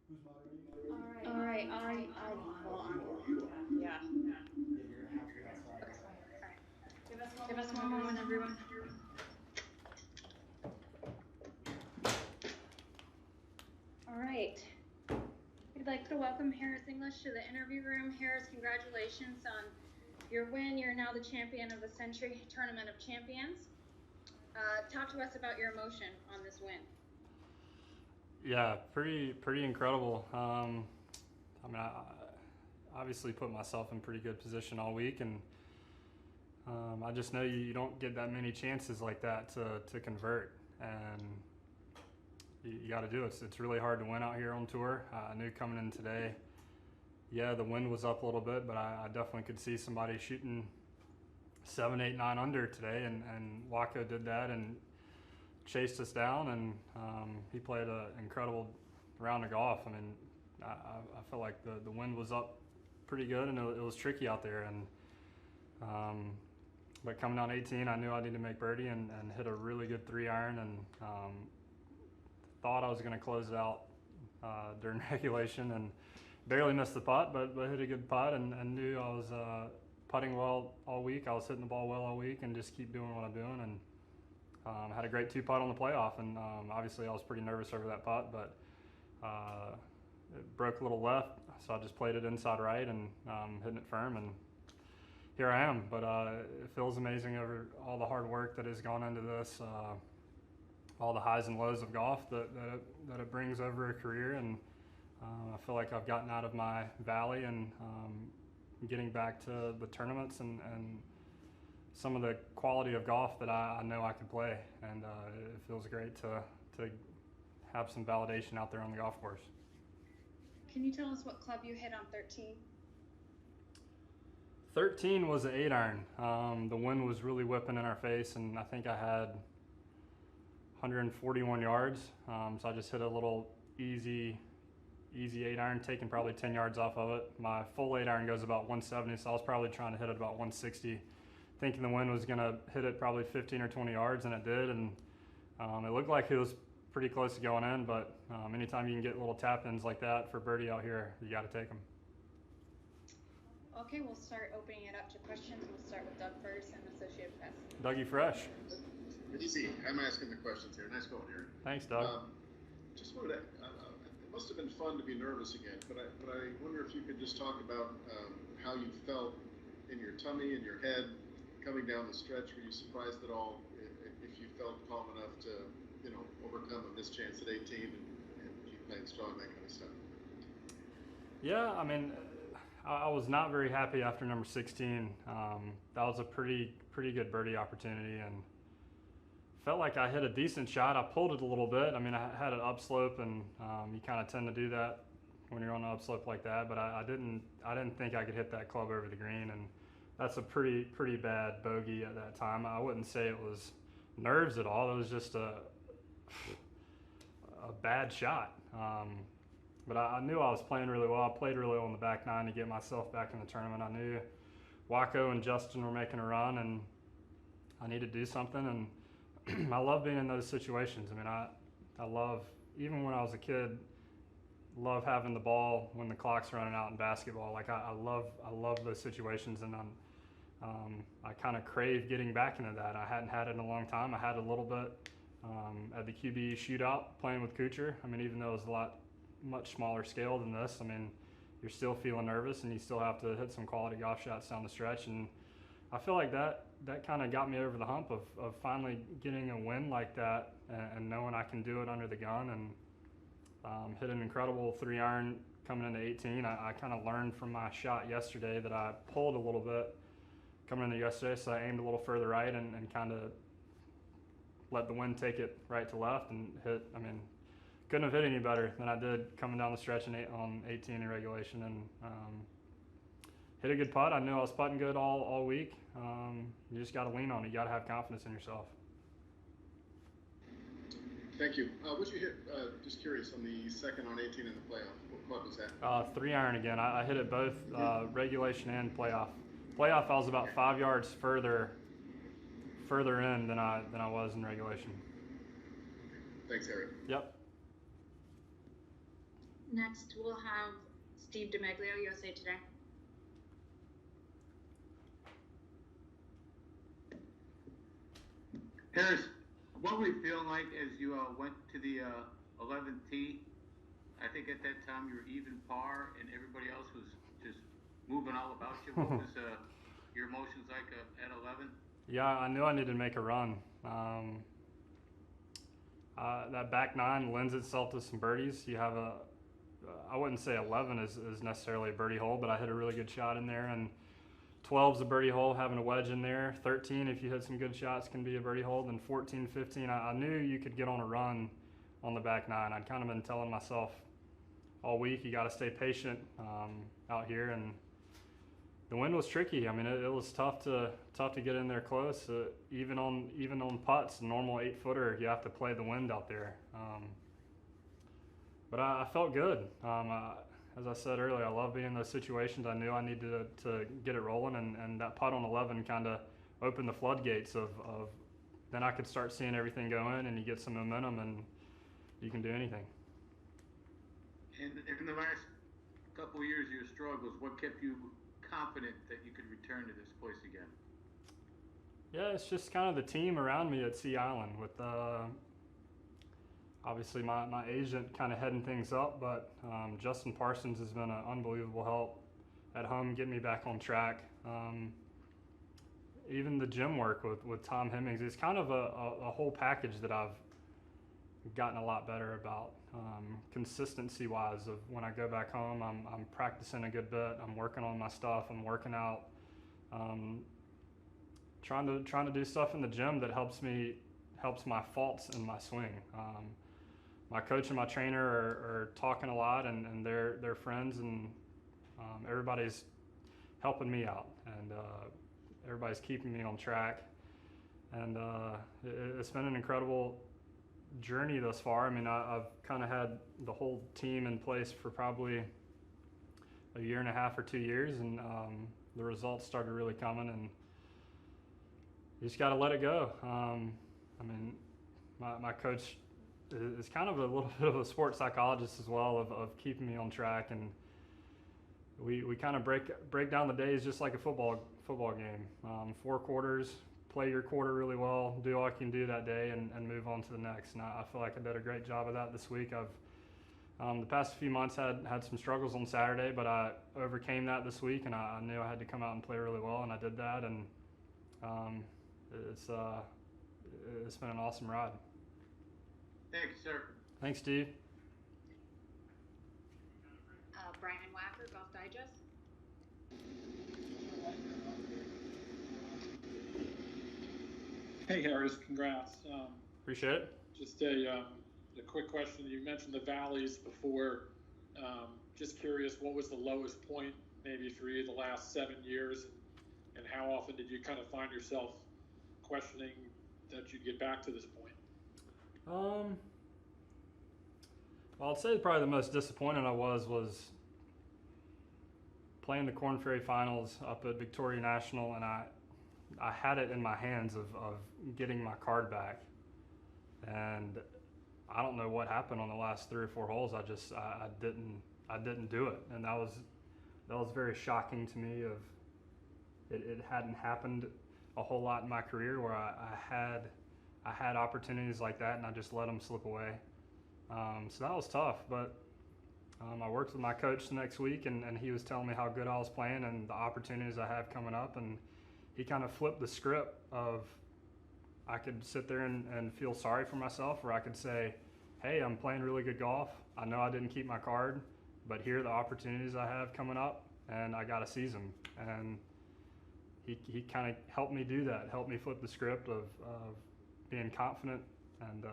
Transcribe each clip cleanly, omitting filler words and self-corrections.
Who's moderating? All right, well, yeah. Yeah, you're gonna have to get outside. All right. Give us one moment, everyone. All right. We'd like to welcome Harris English to the interview room. Harris, congratulations on your win. You're now the champion of the Century Tournament of Champions. Talk to us about your emotion on this win. Yeah, pretty incredible. I obviously put myself in pretty good position all week, and I just know you don't get that many chances like that to convert, and you got to do it. It's really hard to win out here on tour. I knew coming in today, yeah, the wind was up a little bit, but I definitely could see somebody shooting 7, 8, 9 under today, and Waco did that and chased us down, and he played an incredible round of golf. I mean, I felt like the wind was up pretty good, and it was tricky out there. And but coming down 18, I knew I needed to make birdie and hit a really good 3-iron, and thought I was going to close it out during regulation, and barely missed the putt, but hit a good putt, and knew I was putting well all week. I was hitting the ball well all week, and just keep doing what I'm doing. And had a great 2 putt on the playoff, and obviously I was pretty nervous over that putt, but it broke a little left, so I just played it inside right and hitting it firm, and here I am. But it feels amazing over all the hard work that has gone into this, all the highs and lows of golf that it brings over a career, and I feel like I've gotten out of my valley and getting back to the tournaments and some of the quality of golf that I know I can play, and it feels great to have some validation out there on the golf course. Can you tell us what club you hit on 13? 13 was an 8-iron. The wind was really whipping in our face, and I think I had 141 yards. So I just hit a little easy 8-iron, taking probably 10 yards off of it. My full 8-iron goes about 170, so I was probably trying to hit it about 160. Thinking the wind was going to hit it probably 15 or 20 yards, and it did. And it looked like it was pretty close to going in, but anytime you can get little tap-ins like that for birdie out here, you got to take them. Okay, we'll start opening it up to questions. We'll start with Doug Ferguson, Associated Press. Dougie Fresh. Good to see you. I'm asking the questions here. Nice going, Aaron. Thanks, Doug. Just wanted to, it must have been fun to be nervous again, but I wonder if you could just talk about how you felt in your tummy and your head coming down the stretch. Were you surprised at all if you felt calm enough to, overcome a missed chance at 18 and keep playing strong, that kind of stuff? Yeah, I mean, I was not very happy after number 16. That was a pretty good birdie opportunity, and felt like I hit a decent shot. I pulled it a little bit. I mean, I had an upslope, and you kind of tend to do that when you're on an upslope like that. But I didn't think I could hit that club over the green, and that's a pretty bad bogey at that time. I wouldn't say it was nerves at all. It was just a bad shot. But I knew I was playing really well. I played really well on the back nine to get myself back in the tournament. I knew Waco and Justin were making a run, and I needed to do something. And I love being in those situations. I mean, I love, even when I was a kid, love having the ball when the clock's running out in basketball. Like I love those situations, and I kind of crave getting back into that. I hadn't had it in a long time. I had a little bit at the QB shootout playing with Kuchar. I mean, even though it was much smaller scale than this, I mean, you're still feeling nervous, and you still have to hit some quality golf shots down the stretch. And I feel like that kind of got me over the hump of finally getting a win like that, and knowing I can do it under the gun, and hit an incredible 3-iron coming into 18. I kind of learned from my shot yesterday that I pulled a little bit coming into yesterday, so I aimed a little further right and kind of let the wind take it right to left and hit. I mean, couldn't have hit any better than I did coming down the stretch on 18 in regulation, and hit a good putt. I knew I was putting good all week. You just got to lean on it. You got to have confidence in yourself. Thank you. What you hit, just curious, on the second on 18 in the playoff? What club was that? 3-iron again. I hit it both regulation and playoff. Playoff, I was about 5 yards further in than I was in regulation. Thanks, Harry. Yep. next we'll have Steve DeMeglio, USA Today. Harris, what were you feeling like as you went to the 11th tee? I think at that time you were even par, and everybody else was just moving all about you. What was your emotions like at 11? Yeah, I knew I needed to make a run. That back nine lends itself to some birdies. You have I wouldn't say 11 is necessarily a birdie hole, but I hit a really good shot in there, and 12's a birdie hole, having a wedge in there. 13, if you hit some good shots, can be a birdie hole. Then 14, 15, I knew you could get on a run on the back nine. I'd kind of been telling myself all week, you got to stay patient out here, and the wind was tricky. I mean, it was tough to get in there close. Even on putts, normal 8-footer, you have to play the wind out there. But I felt good. As I said earlier, I love being in those situations. I knew I needed to get it rolling, and that putt on 11 kind of opened the floodgates of then I could start seeing everything go in, and you get some momentum, and you can do anything. And in the last couple of years of your struggles, what kept you confident that you could return to this place again? Yeah, it's just kind of the team around me at Sea Island with obviously my agent kind of heading things up, but Justin Parsons has been an unbelievable help at home, getting me back on track. Even the gym work with Tom Hemmings, it's kind of a whole package that I've gotten a lot better about. Consistency wise, of when I go back home, I'm practicing a good bit. I'm working on my stuff. I'm working out. Trying to do stuff in the gym that helps my faults in my swing. My coach and my trainer are talking a lot, and they're friends, and everybody's helping me out, and everybody's keeping me on track. And it's been an incredible journey thus far. I mean, I've kind of had the whole team in place for probably a year and a half or 2 years, and the results started really coming, and you just got to let it go. I mean, my coach is kind of a little bit of a sports psychologist as well, of keeping me on track, and we kind of break down the days just like a football game. 4 quarters. Play your quarter really well, do all you can do that day, and move on to the next. And I feel like I did a great job of that this week. I've the past few months had some struggles on Saturday, but I overcame that this week, and I knew I had to come out and play really well, and I did that. And it's been an awesome ride. Thank you, sir. Thanks, Steve. Brian Wacker, Golf Digest. Hey Harris, congrats. Appreciate it. Just a quick question. You mentioned the valleys before. Just curious, what was the lowest point maybe for you the last 7 years, and how often did you kind of find yourself questioning that you'd get back to this point? Well, I'd say probably the most disappointed I was playing the Korn Ferry Finals up at Victoria National, and I had it in my hands of getting my card back, and I don't know what happened on the last 3 or 4 holes. I didn't do it, and that was very shocking to me. It hadn't happened a whole lot in my career where I had opportunities like that, and I just let them slip away. So that was tough, but I worked with my coach the next week, and he was telling me how good I was playing and the opportunities I have coming up, and he kind of flipped the script of I could sit there and feel sorry for myself, or I could say, hey, I'm playing really good golf. I know I didn't keep my card, but here are the opportunities I have coming up, and I got to seize them. And he kind of helped me do that, helped me flip the script of being confident and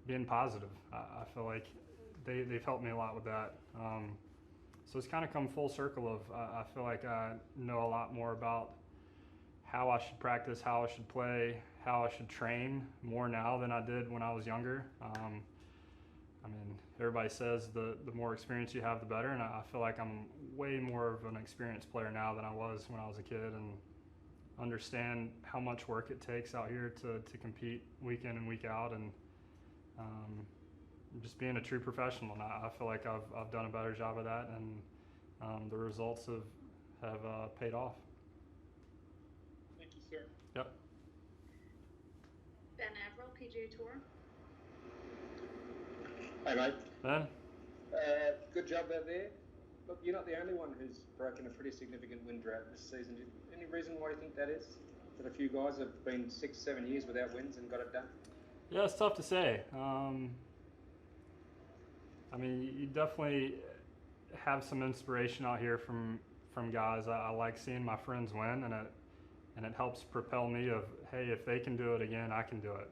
being positive. I feel like they've helped me a lot with that. So it's kind of come full circle of I feel like I know a lot more about how I should practice, how I should play, how I should train more now than I did when I was younger. I mean, everybody says the more experience you have, the better, and I feel like I'm way more of an experienced player now than I was when I was a kid, and understand how much work it takes out here to compete week in and week out, and just being a true professional. And I feel like I've done a better job of that, and the results have paid off. Thank you, sir. Yep. Ben Averill, PGA Tour. Hey mate, Ben? good job out there. Look, you're not the only one who's broken a pretty significant win drought this season. Any reason why you think that is? That a few guys have been 6-7 years without wins and got it done? Yeah, it's tough to say. I mean, you definitely have some inspiration out here from guys. I like seeing my friends win, and it helps propel me of, hey, if they can do it again, I can do it.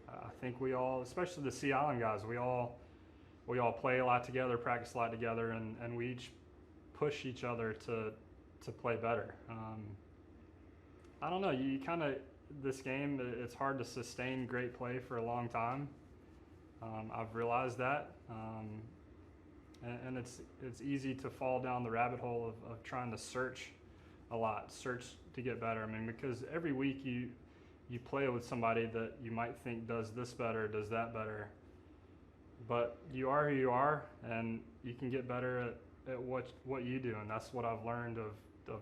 I think we all, especially the Sea Island guys, we all play a lot together, practice a lot together, and we each push each other to play better. I don't know, you kind of, this game, it's hard to sustain great play for a long time. I've realized that, and it's easy to fall down the rabbit hole of trying to search to get better. I mean, because every week you play with somebody that you might think does this better, does that better, but you are who you are, and you can get better at what you do, and that's what I've learned of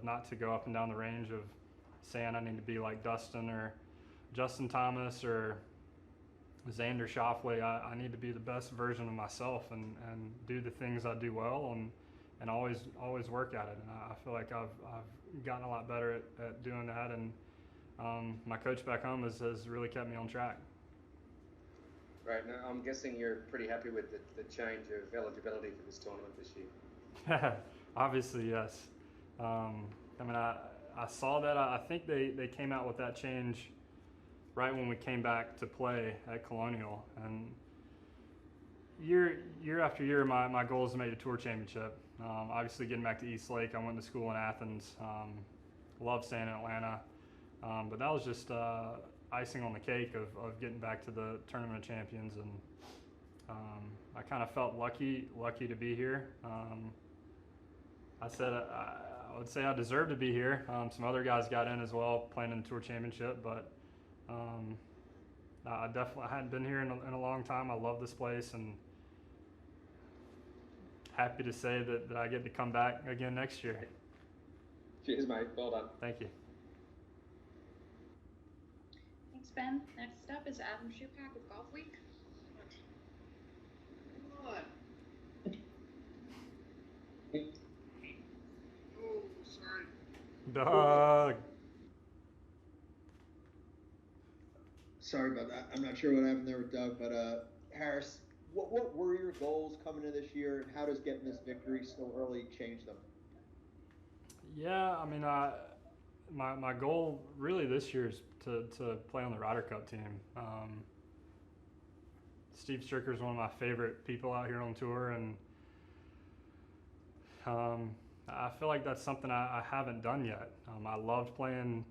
not to go up and down the range of saying I need to be like Dustin or Justin Thomas or Xander Schauffele. I need to be the best version of myself and do the things I do well and always work at it. And I feel like I've gotten a lot better at doing that, and my coach back home has really kept me on track. Right, now I'm guessing you're pretty happy with the change of eligibility for this tournament this year. Obviously, yes. I mean, I saw that. I think they came out with that change right when we came back to play at Colonial, and year after year, my goal is to make the Tour Championship. Obviously, getting back to East Lake, I went to school in Athens. Loved staying in Atlanta, but that was just icing on the cake of getting back to the Tournament of Champions, and I kind of felt lucky to be here. I said I would say I deserve to be here. Some other guys got in as well, playing in the Tour Championship, but I hadn't been here in a long time. I love this place, and happy to say that I get to come back again next year. Cheers, mate. Well done. Thank you. Thanks, Ben. Next up is Adam Schupak with Golf Week. Come on. Oh, sorry. Doug. Sorry about that. I'm not sure what happened there with Doug, but Harris, what were your goals coming into this year, and how does getting this victory so early change them? Yeah, I mean, my goal really this year is to play on the Ryder Cup team. Steve Stricker is one of my favorite people out here on tour, and I feel like that's something I haven't done yet. I loved playing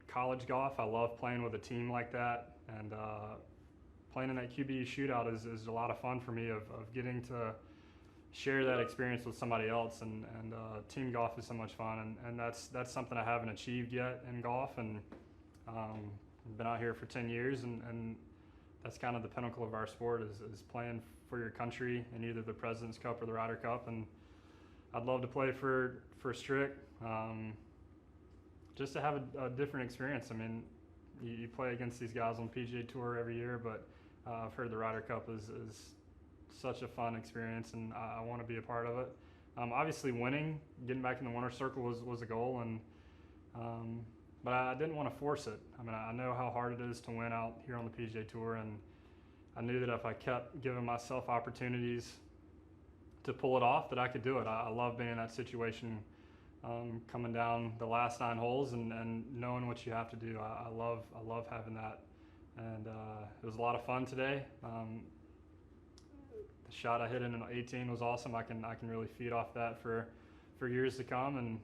college golf. I love playing with a team like that, and playing in that QBE shootout is a lot of fun for me of getting to share that experience with somebody else, and team golf is so much fun, and that's something I haven't achieved yet in golf, and I've been out here for 10 years, and that's kind of the pinnacle of our sport is playing for your country in either the President's Cup or the Ryder Cup, and I'd love to play for Strick, just to have a different experience. I mean, you play against these guys on PGA Tour every year, but I've heard the Ryder Cup is such a fun experience, and I want to be a part of it. Obviously, winning, getting back in the winner's circle was a goal, and but I didn't want to force it. I mean, I know how hard it is to win out here on the PGA Tour, and I knew that if I kept giving myself opportunities to pull it off, that I could do it. I love being in that situation, coming down the last 9 holes and knowing what you have to do. I love having that, and it was a lot of fun today. The shot I hit in 18 was awesome. I can really feed off that for years to come, and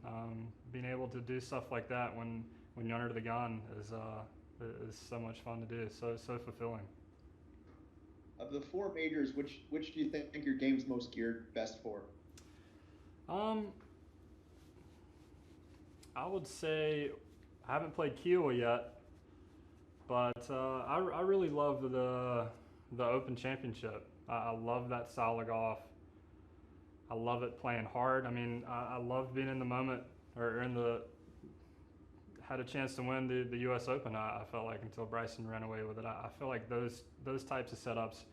being able to do stuff like that when you're under the gun is so much fun to do. So fulfilling. Of the 4 majors, which do you think your game's most geared best for? I would say I haven't played Kiowa yet, but I really love the the Open Championship. I love that style of golf. I love it playing hard. I mean, I love being in the moment or had a chance to win the U.S. Open. I felt like until Bryson ran away with it. I feel like those types of setups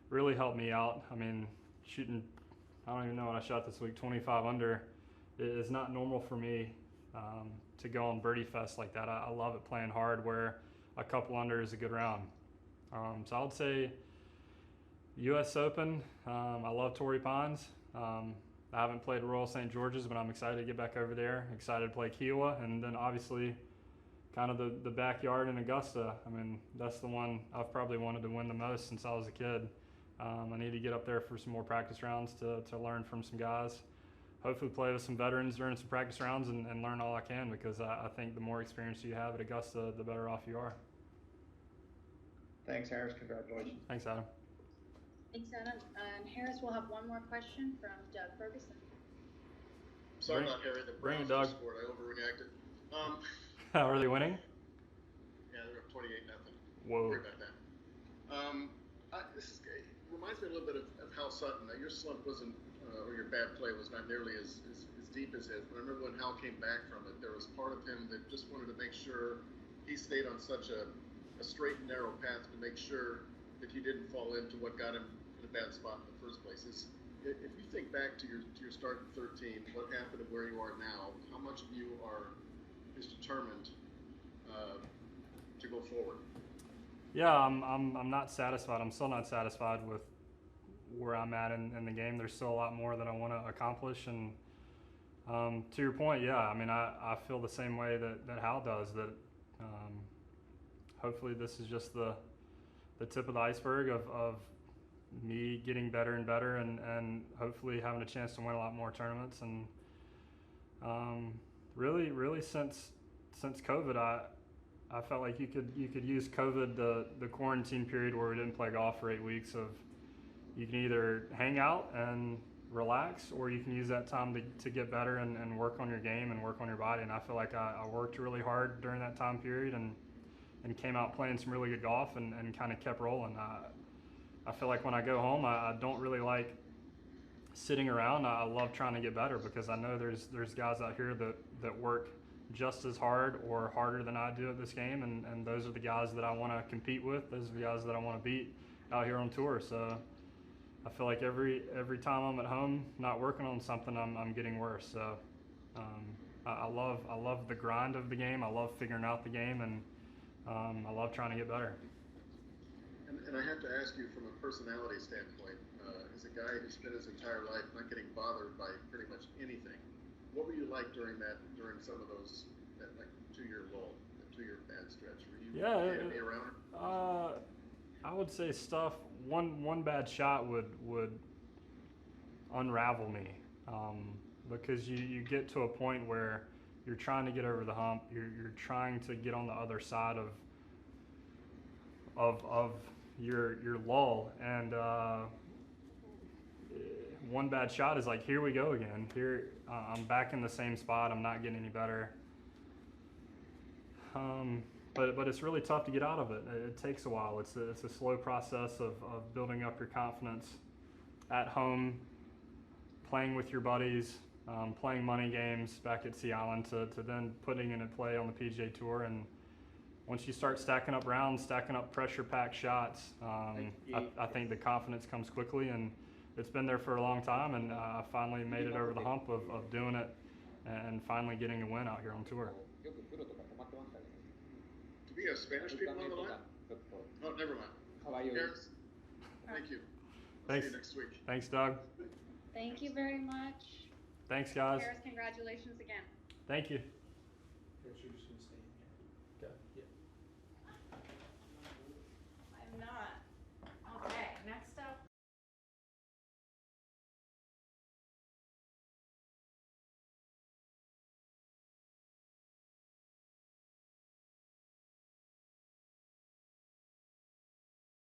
really helped me out. I mean, shooting, I don't even know what I shot this week, 25 under is not normal for me to go on birdie fest like that. I love it playing hard where a couple under is a good round. So I would say U.S. Open. I love Torrey Pines. I haven't played Royal St. George's, but I'm excited to get back over there. Excited to play Kiowa, and then obviously kind of the backyard in Augusta. I mean, that's the one I've probably wanted to win the most since I was a kid. I need to get up there for some more practice rounds to learn from some guys. Hopefully play with some veterans during some practice rounds and learn all I can, because I think the more experience you have at Augusta, the better off you are. Thanks, Harris. Congratulations. Thanks, Adam. Thanks, Adam. And Harris will have one more question from Doug Ferguson. Sorry about Harry. The bring it, Browns Doug. scored. I overreacted. Are they winning? Yeah, they're up 28-0. Whoa. Sorry about that. It reminds me a little bit of Hal Sutton. Now, your slump wasn't, or your bad play was not nearly as deep as his. But I remember when Hal came back from it, there was part of him that just wanted to make sure he stayed on such a straight and narrow path to make sure that he didn't fall into what got him in a bad spot in the first place. If you think back to your start in 13, what happened and where you are now, how much of you is determined to go forward? Yeah, I'm not satisfied. I'm still not satisfied with where I'm at in the game. There's still a lot more that I want to accomplish. And to your point, yeah, I mean, I feel the same way that Hal does. That hopefully this is just the tip of the iceberg of me getting better and better, and hopefully having a chance to win a lot more tournaments. And really since COVID, I felt like you could use COVID, the quarantine period where we didn't play golf for 8 weeks, of you can either hang out and relax, or you can use that time to get better and work on your game and work on your body. And I feel like I worked really hard during that time period and came out playing some really good golf and kind of kept rolling. I feel like when I go home, I don't really like sitting around. I love trying to get better, because I know there's guys out here that work just as hard or harder than I do at this game, and those are the guys that I want to compete with. Those are the guys that I want to beat out here on tour. So I feel like every time I'm at home not working on something, I'm getting worse. So I love the grind of the game. I love figuring out the game, and I love trying to get better. And I have to ask you, from a personality standpoint, as a guy who spent his entire life not getting bothered by pretty much anything, what were you like during some of those, that like 2-year lull, that 2-year bad stretch? Were you okay to be around? I would say stuff. One bad shot would unravel me, because you get to a point where you're trying to get over the hump. You're trying to get on the other side of your lull, and one bad shot is like, here we go again. Here I'm back in the same spot. I'm not getting any better. But it's really tough to get out of it. It takes a while. It's a slow process of building up your confidence at home, playing with your buddies, playing money games back at Sea Island, to then putting into play on the PGA Tour. And once you start stacking up rounds, stacking up pressure-packed shots, I think the confidence comes quickly, and it's been there for a long time, and I finally made it over the hump of doing it and finally getting a win out here on tour. Do we have Spanish people on the line? Oh, never mind. Harris, thank you. Thanks. See you next week. Thanks, Doug. Thank you very much. Thanks, guys. Harris, congratulations again. Thank you. You're just gonna stay in.